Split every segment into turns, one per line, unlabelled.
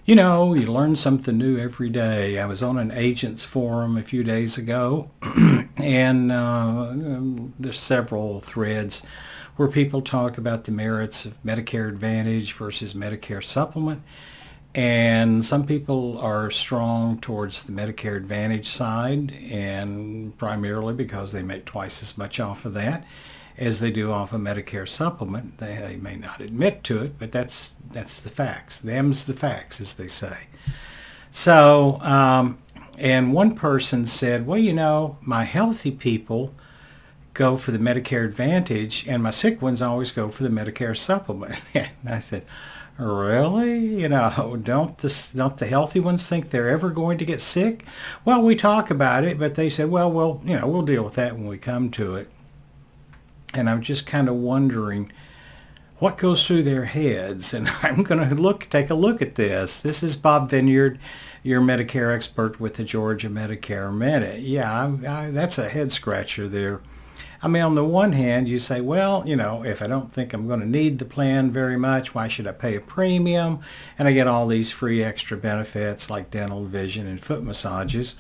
You know, you learn something new every day. I was on an agents forum a few days ago, and there's several threads where people talk about the merits of Medicare Advantage versus Medicare Supplement. And some people are strong towards the Medicare Advantage side, and primarily because they make twice as much off of that as they do off a Medicare supplement. They may not admit to it, but that's the facts. Them's the facts, as they say. So, and one person said, well, you know, my healthy people go for the Medicare Advantage, and my sick ones always go for the Medicare supplement. And I said, really? You know, don't the healthy ones think they're ever going to get sick? Well, we talk about it, but they said, well, we'll deal with that when we come to it. And I'm just kind of wondering what goes through their heads. And I'm going to take a look at this. This is Bob Vineyard, your Medicare expert with the Georgia Medicare Minute. Yeah, that's a head scratcher there. I mean, on the one hand, you say, well, you know, if I don't think I'm going to need the plan very much, why should I pay a premium? And I get all these free extra benefits like dental, vision, and foot massages.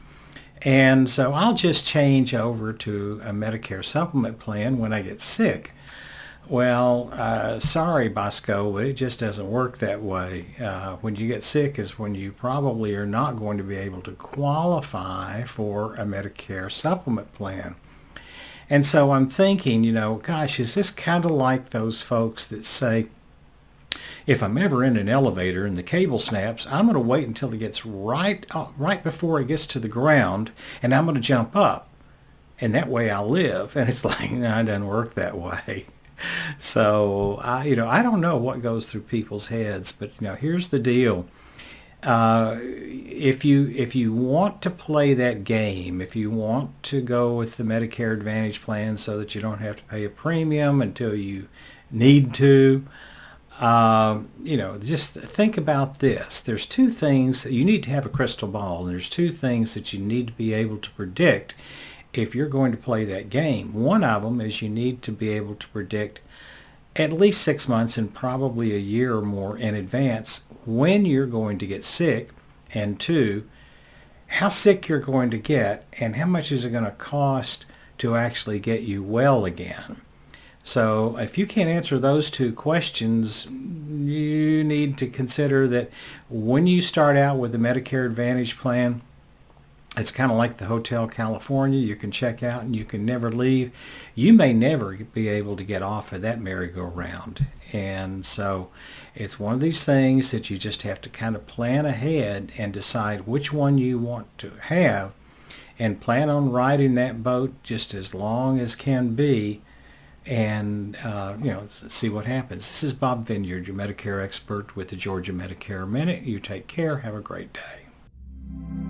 And so I'll just change over to a Medicare supplement plan when I get sick. Well, sorry, Bosco, but it just doesn't work that way. When you get sick is when you probably are not going to be able to qualify for a Medicare supplement plan. And so I'm thinking, you know, gosh, is this kind of like those folks that say, if I'm ever in an elevator and the cable snaps, I'm going to wait until it gets right before it gets to the ground, and I'm going to jump up, and that way I'll live. And it's like, no, it doesn't work that way. So, I don't know what goes through people's heads, but here's the deal. If you want to play that game, if you want to go with the Medicare Advantage plan so that you don't have to pay a premium until you need to, just think about this. There's two things that you need to have a crystal ball, and there's two things that you need to be able to predict if you're going to play that game. One of them is you need to be able to predict at least 6 months and probably a year or more in advance when you're going to get sick, and two, how sick you're going to get and how much is it going to cost to actually get you well again. So if you can't answer those two questions, you need to consider that when you start out with the Medicare Advantage plan, it's kind of like the Hotel California. You can check out and you can never leave. You may never be able to get off of that merry-go-round. And so it's one of these things that you just have to kind of plan ahead and decide which one you want to have and plan on riding that boat just as long as can be, and see what happens. This is Bob Vineyard, your Medicare expert with the Georgia Medicare Minute. You take care. Have a great day.